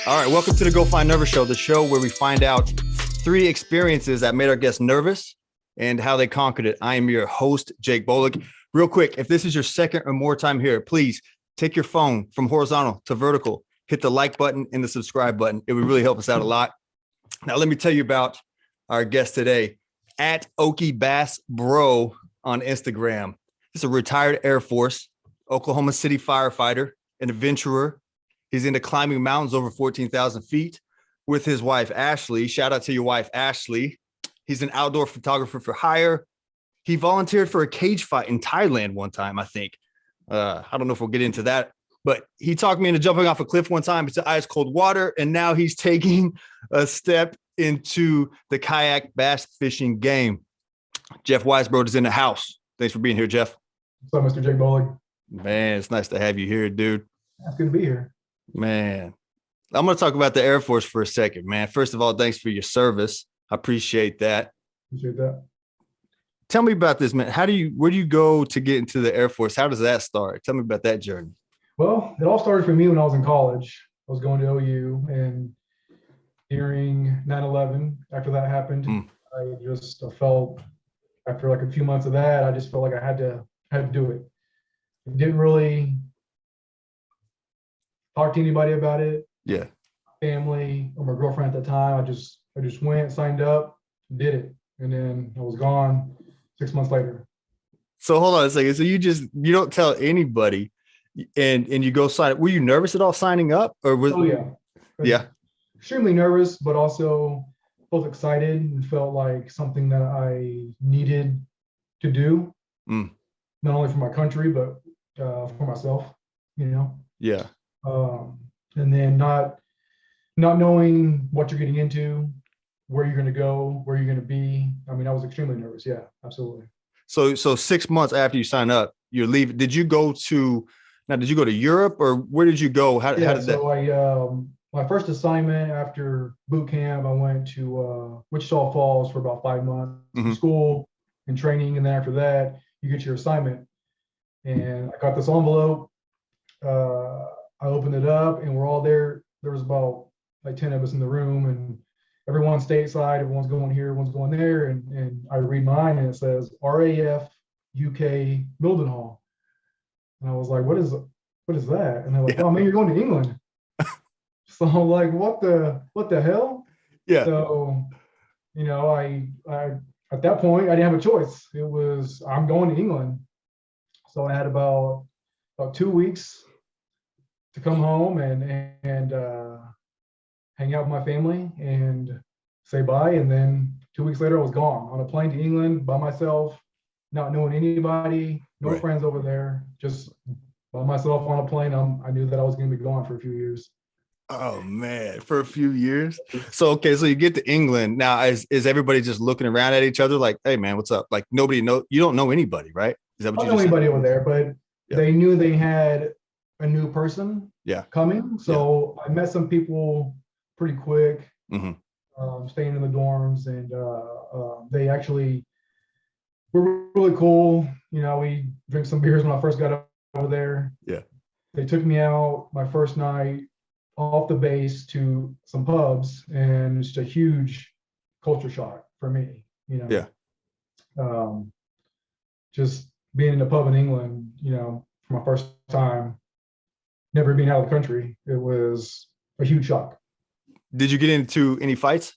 All right, welcome to the Go Find Nervous Show, the show where we find out 3 experiences that made our guests nervous and how they conquered it. I am your host, Jake Bolick. Real quick, if this is your second or more time here, please take your phone from horizontal to vertical, hit the like button and the subscribe button. It would really help us out a lot. Now, let me tell you about our guest today, at Okie Bass Bro on Instagram. He's a retired Air Force, Oklahoma City firefighter, an adventurer. He's into climbing mountains over 14,000 feet with his wife, Ashley. Shout out to your wife, Ashley. He's an outdoor photographer for hire. He volunteered for a cage fight in Thailand one time, I think. I don't know if we'll get into that, but he talked me into jumping off a cliff one time into ice cold water, and now he's taking a step into the kayak bass fishing game. Jeff Weisbrod is in the house. Thanks for being here, Jeff. What's up, Mr. Jake Bolick? Man, it's nice to have you here, dude. It's good to be here. Man, I'm going to talk about the Air Force for a second, man. First of all, thanks for your service. I appreciate that. Appreciate that. Tell me about this, man. Where do you go to get into the Air Force? How does that start? Tell me about that journey. Well, it all started for me when I was in college. I was going to OU, and during 9/11, after that happened, I felt, after like a few months of that, I just felt like I had to do it. I didn't really talk to anybody about it. Yeah. Family or my girlfriend at the time. I just went, signed up, did it, and then I was gone 6 months later. So hold on a second. So you don't tell anybody, and you go sign up. Were you nervous at all signing up, or was? Oh yeah. Yeah. Extremely nervous, but also both excited and felt like something that I needed to do, not only for my country but for myself. Yeah. And then not knowing what you're getting into, where you're going to go, where you're going to be. I mean, I was extremely nervous. Yeah, absolutely. So 6 months after you sign up, you're leaving. Did you go to Europe, or where did you go? How did that? So my first assignment after boot camp, I went to Wichita Falls for about 5 months, school and training. And then after that, you get your assignment. And I got this envelope. I opened it up, and we're all there. There was about like 10 of us in the room, and everyone's stateside. Everyone's going here, everyone's going there. And I read mine, and it says RAF UK Mildenhall. And I was like, what is that? And they're like, oh man, you're going to England. So I'm like, what the hell? Yeah. So, I at that point I didn't have a choice. It was, I'm going to England. So I had about 2 weeks to come home and hang out with my family and say bye. And then 2 weeks later, I was gone on a plane to England by myself, not knowing anybody, no friends over there, just by myself on a plane. I knew that I was going to be gone for a few years. Oh man, for a few years. So, okay. So you get to England now. Is everybody just looking around at each other like, hey man, what's up? Like you don't know anybody, right? Is that what I don't know anybody over there, but they knew they had a new person coming. So I met some people pretty quick, staying in the dorms, and they actually were really cool. We drank some beers when I first got over there. Yeah. They took me out my first night off the base to some pubs, and it's a huge culture shock for me, Yeah. Just being in a pub in England, for my first time, never being out of the country, it was a huge shock. Did you get into any fights?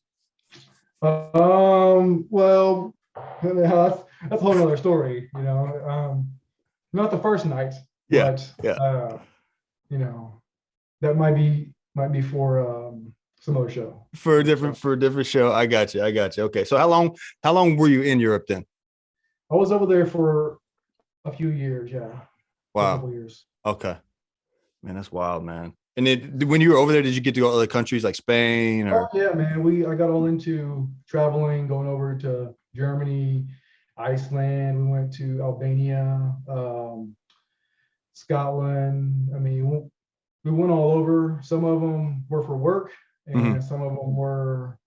Well, that's a whole nother story, not the first night, but that might be for some other show. For a different show. I got you. Okay. So how long were you in Europe then? I was over there for a few years. Yeah. Wow. A couple years. Okay. Man, that's wild, man. And then when you were over there, did you get to go to other countries like Spain or? Oh, yeah, man. I got all into traveling, going over to Germany, Iceland. We went to Albania, Scotland. I mean, we went all over. Some of them were for work, and some of them were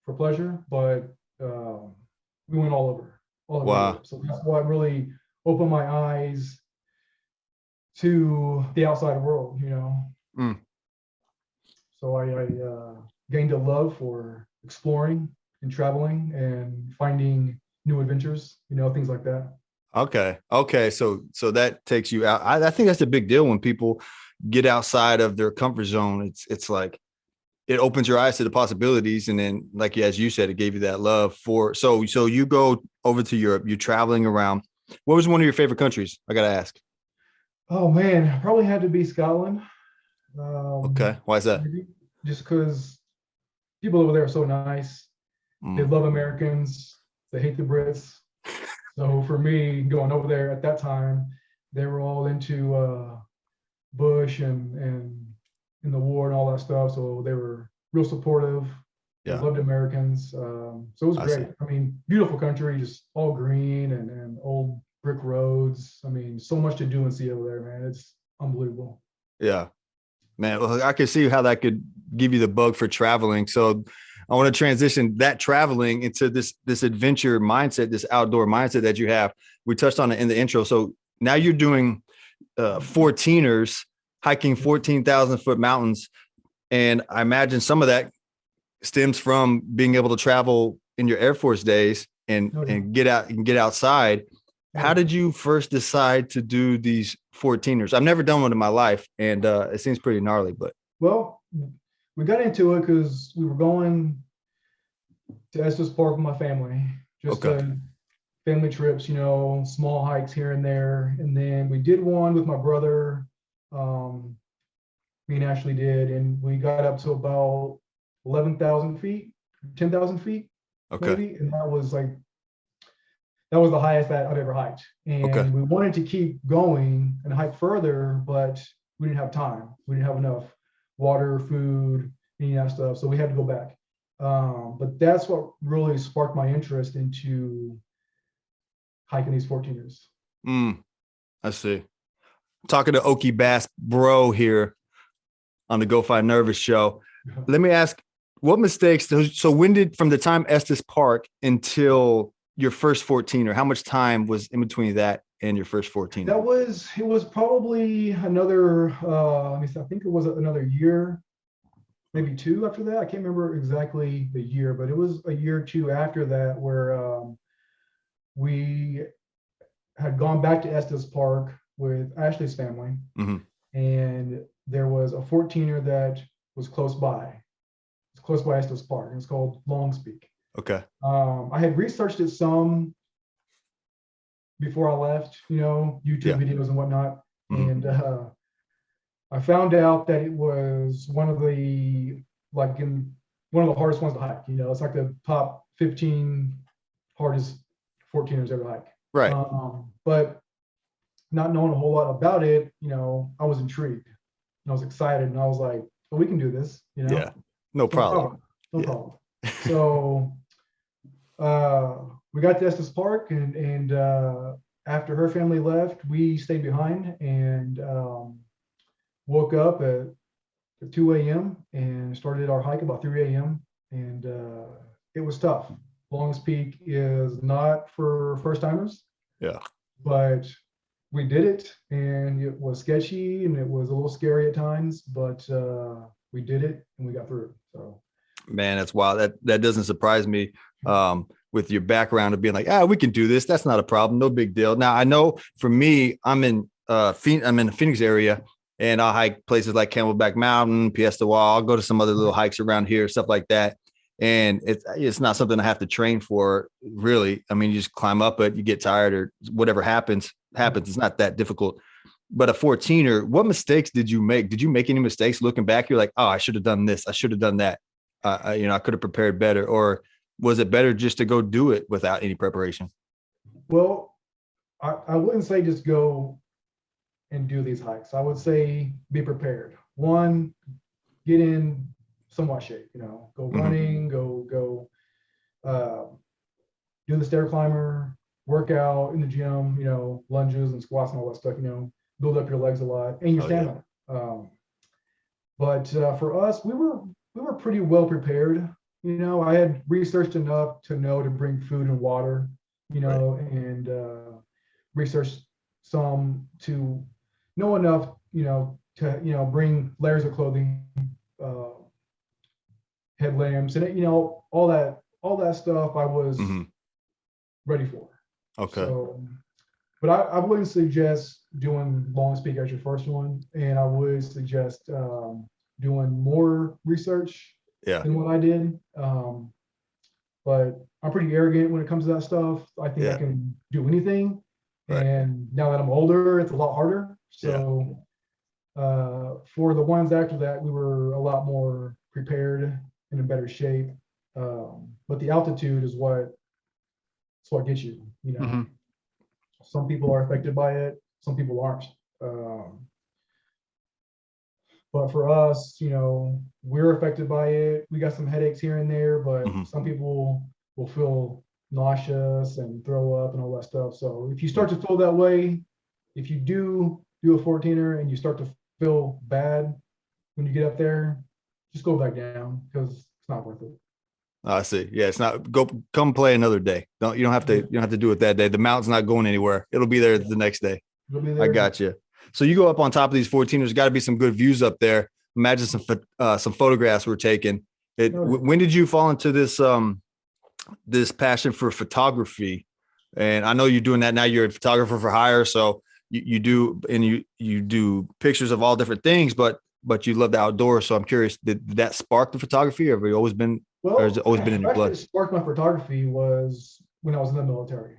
for pleasure. But we went all over. Wow. Europe. So that's what really opened my eyes to the outside world, So I gained a love for exploring and traveling and finding new adventures, things like that. Okay. So that takes you out. I think that's a big deal when people get outside of their comfort zone. It's like it opens your eyes to the possibilities. And then, like as you said, it gave you that love for so you go over to Europe, you're traveling around. What was one of your favorite countries? I gotta ask. Oh man, probably had to be Scotland. Okay. Why is that? Maybe just because people over there are so nice. They Mm, love Americans. They hate the Brits. So for me, going over there at that time, they were all into Bush and in the war and all that stuff. So they were real supportive. They yeah, loved Americans. So it was I see. great. I mean, beautiful country, just all green and old brick roads. I mean, so much to do and see over there, man. It's unbelievable. Yeah. Man, well, I can see how that could give you the bug for traveling. So I want to transition that traveling into this adventure mindset, this outdoor mindset that you have. We touched on it in the intro. So now you're doing 14ers, hiking 14,000-foot mountains. And I imagine some of that stems from being able to travel in your Air Force days and Oh, yeah. and get out and get outside. Oh, How yeah. did you first decide to do these 14ers? I've never done one in my life, and it seems pretty gnarly, but Well, we got into it because we were going to Estes Park with my family, just okay. family trips, small hikes here and there. And then we did one with my brother. Um, Me and Ashley did, and we got up to about 11,000 feet, 10,000 feet, Okay. maybe. And that was the highest that I've ever hiked. Okay. And we wanted to keep going and hike further, but we didn't have time. We didn't have enough water, food, any of that stuff. So we had to go back. But that's what really sparked my interest into hiking these 14ers. I see. Talking to Okie Bass Bro here on the Go Find Nervous show. Let me ask, what mistakes? So when did, from the time Estes Park until your first 14er, how much time was in between that and your first 14er? It was probably another, I think it was another year, maybe two after that. I can't remember exactly the year, but it was a year or two after that where we had gone back to Estes Park with Ashley's family, Mm-hmm. and there was a 14er that was close by. It's close by Estes Park, and it's called Longspeak. Okay. I had researched it some before I left, YouTube Yeah. videos and whatnot, Mm-hmm. and I found out that it was one of the hardest ones to hike. It's like the top 15 hardest 14ers ever hike. Right. But not knowing a whole lot about it, I was intrigued and I was excited and I was like, well, we can do this, Yeah. No no problem. problem. No Yeah. problem. So we got to Estes Park and after her family left, we stayed behind and woke up at 2 a.m. and started our hike about 3 a.m. And it was tough. Longest Peak is not for first timers. Yeah. But we did it, and it was sketchy and it was a little scary at times, but we did it and we got through it. So, man, that's wild. That doesn't surprise me. With your background of being like, we can do this. That's not a problem. No big deal. Now I know for me, I'm in the Phoenix area, and I'll hike places like Camelback Mountain, Piesta Wall. I'll go to some other little hikes around here, stuff like that. And it's not something I have to train for, really. I mean, you just climb up it, you get tired, or whatever happens. It's not that difficult. But a 14er, what mistakes did you make? Did you make any mistakes looking back? You're like, I should have done this. I should have done that. I could have prepared better. Or was it better just to go do it without any preparation? well, I wouldn't say just go and do these hikes. I would say be prepared. One, get in somewhat shape, go running, go do the stair climber, work out in the gym, lunges and squats and all that stuff, build up your legs a lot and your stamina. But for us, we were pretty well prepared. I had researched enough to know to bring food and water, and researched some to know enough, to bring layers of clothing headlamps, and all that stuff I was ready for. Okay. So, but I wouldn't suggest doing long speak as your first one, and I would suggest doing more research than what I did. But I'm pretty arrogant when it comes to that stuff. I think I can do anything. Right. And now that I'm older, it's a lot harder. So for the ones after that, we were a lot more prepared and in better shape. But the altitude is what gets you. Some people are affected by it, some people aren't. But for us, we're affected by it. We got some headaches here and there, but some people will feel nauseous and throw up and all that stuff. So if you start to feel that way, if you do a 14er and you start to feel bad when you get up there, just go back down because it's not worth it. I see. Yeah, it's not come play another day. You don't have to do it that day. The mountain's not going anywhere. It'll be there the next day. It'll be there. I got you. So you go up on top of these 14ers. There's got to be some good views up there. Imagine some photographs were taken. When did you fall into this passion for photography? And I know you're doing that now. You're a photographer for hire, so you do pictures of all different things, but you love the outdoors. So I'm curious, did that spark the photography, or have you always been? Well, or has it always been in your blood? What sparked my photography was when I was in the military.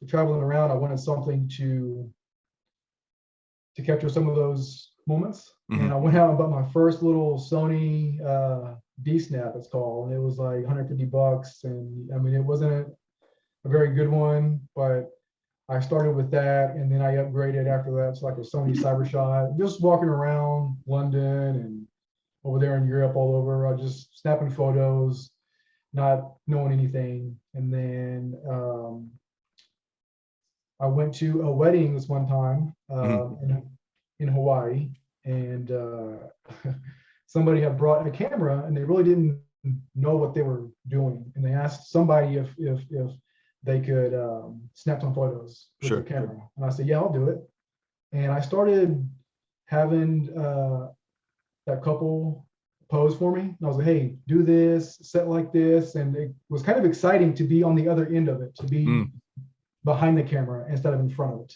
Traveling around, I wanted something to capture some of those moments. And I went out and bought my first little Sony D-Snap, it's called, and it was like $150. And I mean, it wasn't a very good one, but I started with that, and then I upgraded after that to like a Sony CyberShot. Just walking around London and over there in Europe, all over, I just snapping photos, not knowing anything. And then I went to a wedding this one time in Hawaii, and somebody had brought a camera, and they really didn't know what they were doing, and they asked somebody if they could snap some photos with their camera, and I said, yeah, I'll do it. And I started having that couple pose for me, and I was like, hey, do this, set like this, and it was kind of exciting to be on the other end of it, to be behind the camera instead of in front of it.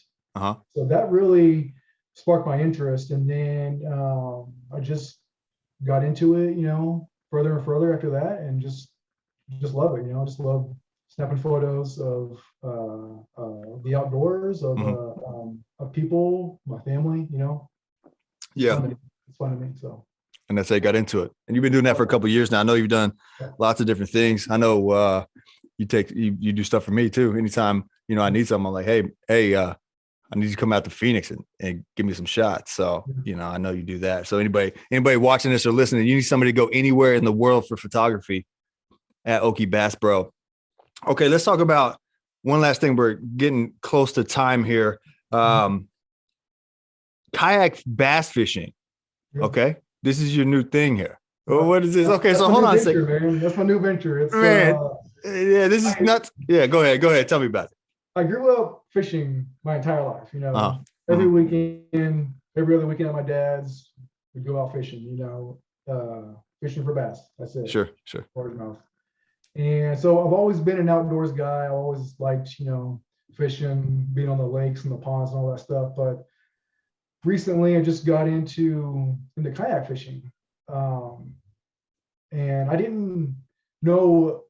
So that really sparked my interest, and then I just got into it, further and further after that, and just love it. Just love snapping photos of the outdoors, of people, my family. It's fun to me. So. And that's how you got into it. And you've been doing that for a couple of years now. I know you've done lots of different things. I know you do stuff for me too. Anytime I need something, I'm like, hey, I need you to come out to Phoenix and give me some shots. So, I know you do that. So anybody watching this or listening, you need somebody to go anywhere in the world for photography, at Okie Bass Bro. Okay, let's talk about one last thing. We're getting close to time here. Kayak bass fishing. Okay, this is your new thing here. Well, what is this? Okay, so hold on a second. Man. That's my new venture. It's yeah, this is nuts. Yeah, go ahead. Tell me about it. I grew up fishing my entire life. Every weekend, every other weekend at my dad's, we'd go out fishing. Fishing for bass. That's it. Sure. Largemouth. And so I've always been an outdoors guy. I always liked, fishing, being on the lakes and the ponds and all that stuff. But recently I just got into kayak fishing. And I didn't know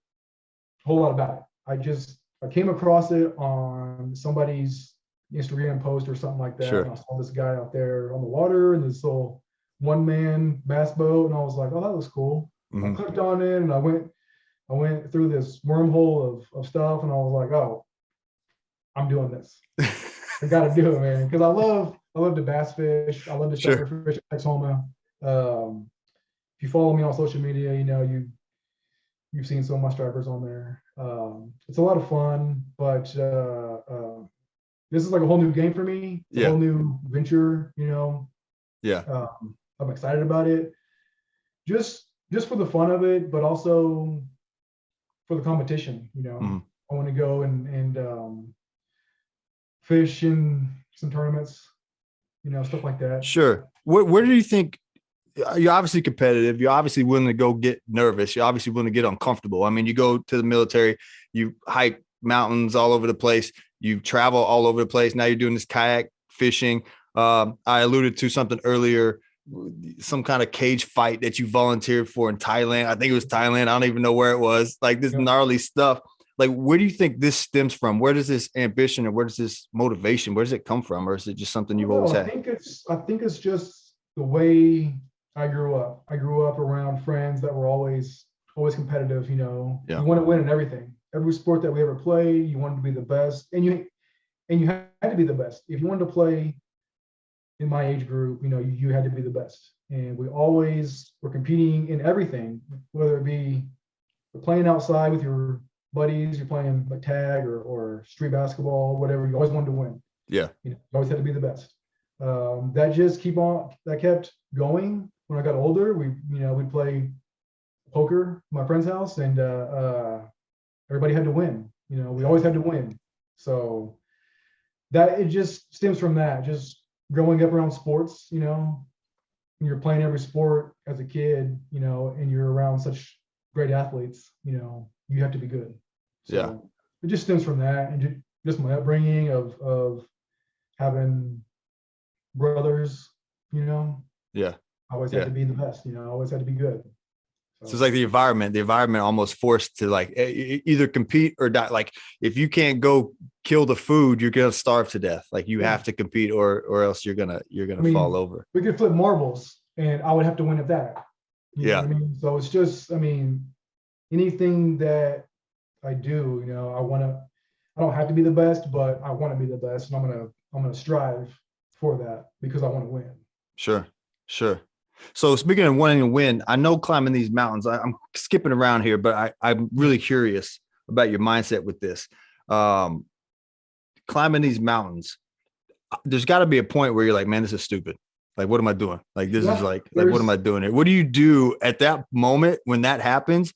a whole lot about it. I came across it on somebody's Instagram post or something like that. Sure. And I saw this guy out there on the water in this little one-man bass boat, and I was like, oh, that looks cool. I clicked on it, and I went through this wormhole of stuff, and I was like, oh, I'm doing this. I got to do it, man, because I love to bass fish. I love to striper fish at Texoma. If you follow me on social media, you've seen some of my stripers on there. It's a lot of fun, but this is like a whole new game for me. It's a whole new venture, I'm excited about it. Just for the fun of it, but also for the competition, I want to go and fish in some tournaments, stuff like that. Sure. Where do you think you're obviously competitive. You're obviously willing to go get nervous. You're obviously willing to get uncomfortable. I mean, you go to the military, you hike mountains all over the place. You travel all over the place. Now you're doing this kayak fishing. I alluded to something earlier, some kind of cage fight that you volunteered for in Thailand. I think it was Thailand. I don't even know where it was. Like this gnarly stuff. Like, where do you think this stems from? Where does this ambition and where does this motivation, where does it come from? Or is it just something you've always had? I think it's just the way I grew up. I grew up around friends that were always competitive, you know. Yeah. You want to win in everything. Every sport that we ever played, you wanted to be the best. And you had to be the best. If you wanted to play in my age group, you know, you had to be the best. And we always were competing in everything, whether it be playing outside with your buddies, you're playing like tag or street basketball, whatever. You always wanted to win. Yeah. You know, you always had to be the best. That kept going. When I got older, we'd play poker at my friend's house, and everybody had to win. You know, we always had to win. So that it just stems from that. Just growing up around sports, you know, when you're playing every sport as a kid, you know, and you're around such great athletes, you know, you have to be good. So it just stems from that, and just my upbringing of having brothers, you know. Yeah. I always had to be the best, you know, I always had to be good. So it's like the environment almost forced to like either compete or die. Like if you can't go kill the food, you're going to starve to death. Like you have to compete or else you're going to fall over. We could flip marbles and I would have to win at that. You know what I mean? So it's just, I mean, anything that I do, you know, I don't have to be the best, but I want to be the best, and I'm going to strive for that because I want to win. Sure. So speaking of wanting to win, I know climbing these mountains, I'm skipping around here, but I'm really curious about your mindset with this. Climbing these mountains, there's got to be a point where you're like, man, this is stupid. Like, what am I doing? Like, this is like, what am I doing here? What do you do at that moment when that happens?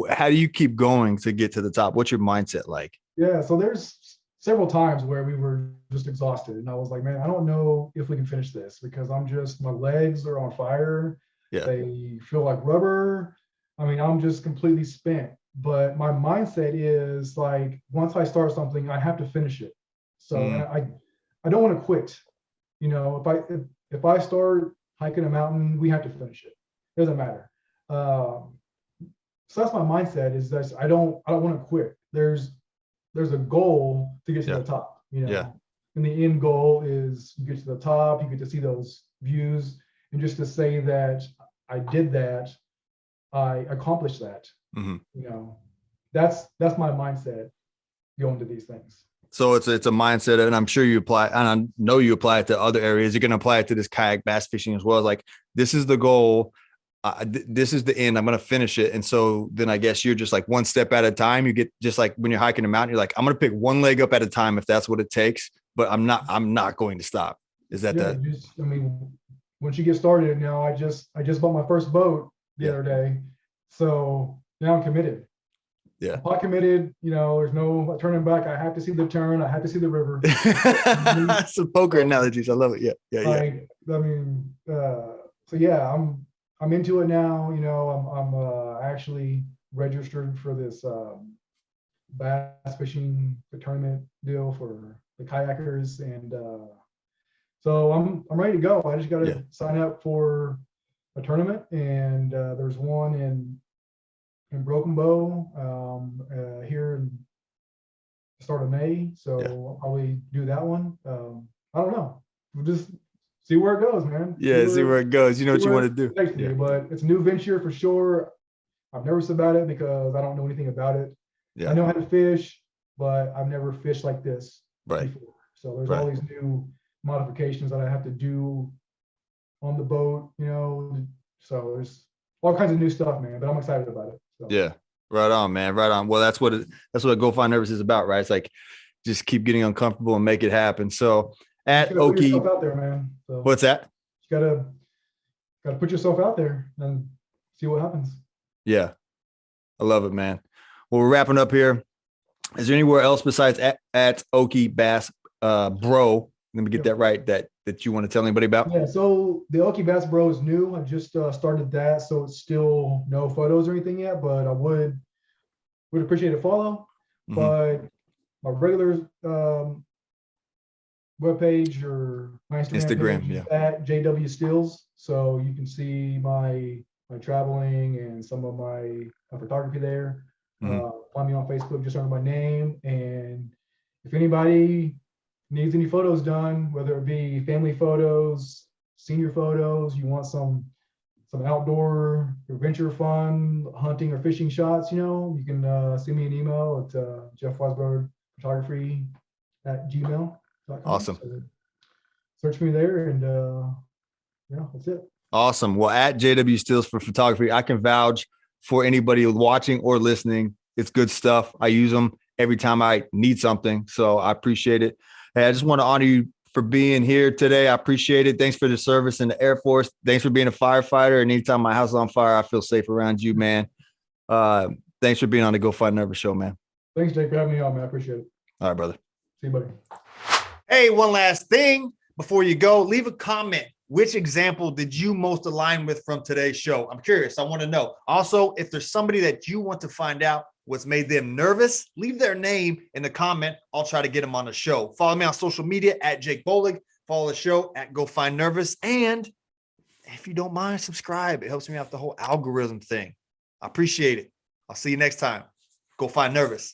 How do you keep going to get to the top? What's your mindset like? Yeah, so there's several times where we were just exhausted, and I was like, man, I don't know if we can finish this because my legs are on fire. Yeah. They feel like rubber. I mean, I'm just completely spent. But my mindset is like, once I start something, I have to finish it. So I don't want to quit. You know, if I start hiking a mountain, we have to finish it. It doesn't matter. So that's my mindset, is that I don't want to quit. There's a goal to get to the top, you know. Yeah. And the end goal is you get to the top, you get to see those views, and just to say that I did that, I accomplished that. Mm-hmm. You know, that's my mindset going to these things. So it's a mindset, and I'm sure you apply, and I know you apply it to other areas. You're going to apply it to this kayak bass fishing as well. Like, this is the goal. This is the end. I'm going to finish it. And so then I guess you're just like one step at a time. You get just like when you're hiking a mountain, you're like, I'm going to pick one leg up at a time if that's what it takes, but I'm not going to stop. Is that that? I mean, once you get started, you know, I just bought my first boat the other day. So now I'm committed. Yeah. If I committed, you know, there's no turning back. I have to see the turn. I have to see the river. Some poker analogies. I love it. Yeah. I mean, so yeah, I'm into it now. You know, I'm actually registered for this bass fishing tournament deal for the kayakers, and so I'm ready to go. I just got to sign up for a tournament, and there's one in Broken Bow here in the start of May. So I'll probably do that one. I don't know. We'll just see where it goes, man. See where it goes. You know what you want to do. Me, but it's a new venture for sure. I'm nervous about it because I don't know anything about it. I know how to fish, but I've never fished like this before. So there's all these new modifications that I have to do on the boat, you know. So there's all kinds of new stuff, man. But I'm excited about it. So. Yeah, right on, man. Right on. Well, that's what Go Find Nervous is about, right? It's like just keep getting uncomfortable and make it happen. So at Oki, put yourself out there, man. So what's that? You gotta put yourself out there and see what happens. Yeah, I love it, man. Well, we're wrapping up here. Is there anywhere else besides at Oki Bass Bro? Let me get that right. That that you want to tell anybody about? Yeah, so the Oki Bass Bro is new. I just started that, so it's still no photos or anything yet, but I would appreciate a follow. Mhm. But my regular webpage or my Instagram page is at JW Stills, so you can see my traveling and some of my photography there. Find me on Facebook just under my name, and if anybody needs any photos done, whether it be family photos, senior photos, you want some outdoor adventure fun, hunting or fishing shots, you know, you can send me an email at Jeff Weisberg Photography at gmail.com. Awesome. So search me there, and yeah, that's it. Awesome. Well, at JW Stills for photography, I can vouch for anybody watching or listening. It's good stuff. I use them every time I need something. So I appreciate it. Hey, I just want to honor you for being here today. I appreciate it. Thanks for the service in the Air Force. Thanks for being a firefighter. And anytime my house is on fire, I feel safe around you, man. Thanks for being on the Go Find Nervous show, man. Thanks, Jake, for having me on, man. I appreciate it. All right, brother. See you, buddy. Hey, one last thing before you go, leave a comment. Which example did you most align with from today's show? I'm curious. I want to know. Also, if there's somebody that you want to find out what's made them nervous, leave their name in the comment. I'll try to get them on the show. Follow me on social media at Jake Bolig. Follow the show at Go Find Nervous. And if you don't mind, subscribe. It helps me out the whole algorithm thing. I appreciate it. I'll see you next time. Go Find Nervous.